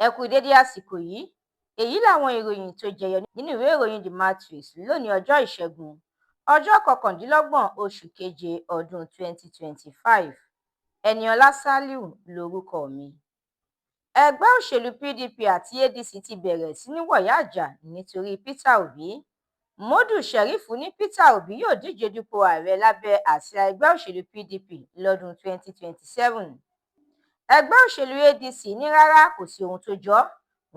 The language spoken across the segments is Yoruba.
Ẹ kú dédé àsìkò yìí, èyí làwọn ìròyìn tó jẹyọ nínú ìwé ìròyìn The Matrix lónìí ọjọ́ Ìṣẹ́gun, ọjọ́ kọkàndínlọ́gbọ̀n oṣù keje ọdún 2025. Ẹniọlá Sàlíù lorúkọ mi. Ẹgbẹ́ òṣèlú PDP àti ADC ti bẹ̀rẹ̀ sí ní wọ̀yáàjà nítorí Peter Obi. Modu Sherifu ní Peter Obi yóò díje dupò ààrẹ lábẹ́ àsíá ẹgbẹ́ òṣèlú PDP lọ́dún 2027. Ẹgbẹ́ òṣèlú ADC ní rárá kò sí ohun tó jọ.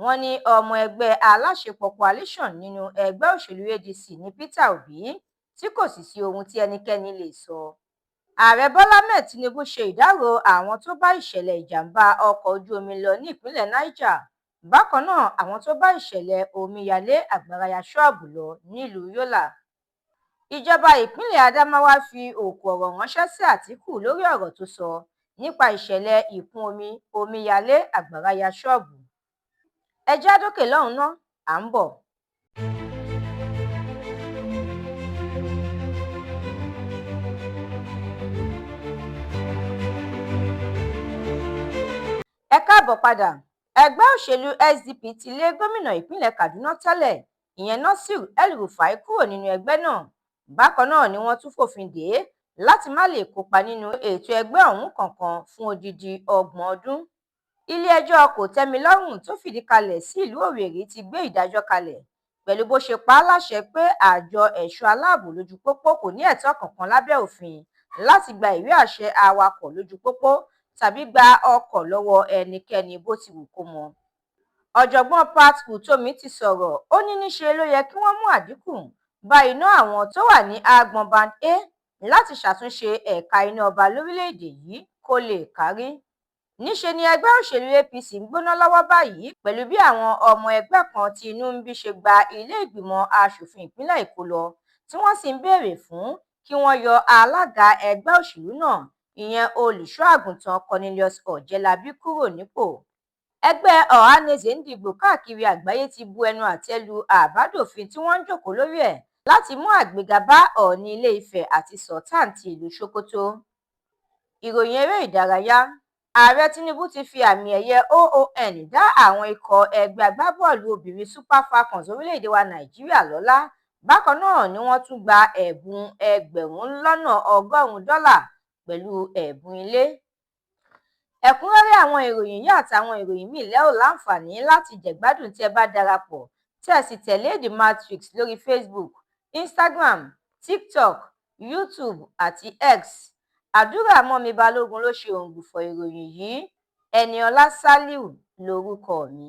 Wọ́n ní ọmọ ẹgbẹ́ aláṣepọ̀ coalition nínú ẹgbẹ́ òṣèlú ADC ní Peter Obi tí kò sì sí ohun tí ẹnikẹ́ni lè sọ. Ààrẹ Bọ́lá Ahmed Tinubu ṣe ìdárò àwọn tó bá ìṣẹ̀lẹ̀ ìjàmbá ọkọ̀ ojú omi lọ ní ìpínlẹ̀ Niger. Bákan náà, àwọn tó bá ìṣẹ̀lẹ̀ omíyalé àgbàrá ya ṣọ́ọ̀bù lọ nílùú Yola. Ìjọba ìpínlẹ̀ Adamawa fi òkò ọ̀rọ̀ ránṣẹ́ sí Àtíkù lórí ọ̀rọ̀ tó sọ nípa ìṣẹ̀lẹ̀ ìkún omi omíyalé àgbàrá ya ṣọ́ọ̀bù. Ẹ já dókè lọ́hùn-ún ná, à ń bọ̀. Ẹ káàbọ̀ padà. Ẹgbẹ́ òṣèlú SDP ti lé gómìnà ìpínlẹ̀ Kaduna tẹ́lẹ̀, ìyẹn Nasir El-Rufai kúrò nínú ẹgbẹ́ náà. Bákan náà ni wọ́n tún fòfin dè é láti má lè kópa nínú ètò ẹgbẹ́ ọ̀hún kankan fún odidi 30 ọdún. Ilé-ẹjọ́ kòtẹ́milọ́rùn tó fìdí kalẹ̀ sí ìlú Òwèrì ti gbé ìdájọ́ kalẹ̀ pẹ̀lú bó ṣe pa á láṣẹ pé àjọ ẹ̀ṣọ́ aláàbò lójú pópó kò ní ẹ̀tọ́ kankan lábẹ́ òfin láti gba ìwé àṣẹ awakọ̀ lójú pópó tàbí gba ọkọ̀ lọ́wọ́ ẹnikẹ́ni bó ti wù kó mọ. Ọ̀jọ̀gbọ́n Pat Utomi ti sọ̀rọ̀, ó ní níṣe ló yẹ kí wọ́n mú àdínkù bá iná àwọn tó wà ní agbọn Band A láti ṣàtúnṣe ẹ̀ka iná ọba lórílẹ̀-èdè yìí kó lè kárí. Níṣe ni ẹgbẹ́ òṣèlú APC ń gbóná lọ́wọ́ báyìí pẹ̀lú bí àwọn ọmọ ẹgbẹ́ kan tí inú ń bí ṣe gba ilé ìgbìmọ̀ aṣòfin ìpínlẹ̀ Èkó lọ, tí wọ́n sì ń béèrè fún kí wọ́n yọ alága ẹgbẹ́ òṣèlú náà, ìyẹn olùṣọ́ àgùntàn Cornelius Ọ̀jẹ́lábí kúrò nípò. Ẹgbẹ́ Ohanaeze Ndigbo káàkiri àgbáyé ti bu ẹnu àtẹ́ lu àbádòfin tí wọ́n ń jókòó lórí ẹ̀ láti mú àgbéga bá Ọọ̀ni Ilé-Ifẹ̀ àti Sultan ti ìlú Sokoto. Ìròyìn eré ìdárayá. Ààrẹ Tinubu ti fi àmì ẹ̀yẹ OON dá àwọn ikọ̀ ẹgbẹ́ agbábọ́ọ̀lù obìnrin Super Falcons orílẹ̀-èdè wa Nàìjíríà lọ́lá. Bákan náà ni wọ́n tún gba ẹ̀bùn ẹgbẹ̀rún lọ́nà $100 pẹ̀lú ẹ̀bùn ilé. Ẹ̀kúnrẹ́rẹ́ àwọn ìròyìn yìí àtàwọn ìròyìn míì lẹ́ ò láǹfààní láti jẹ̀gbádùn tí ẹ bá darapọ̀ tí ẹ sì tẹ̀lé The Matrix lórí Facebook, Instagram, TikTok, YouTube àti X. Àdúrà mọ́mi Balógun ló ṣe òǹgbùfọ̀ ìròyìn yìí. Ẹniọlá Sàlíù lorúkọ mi.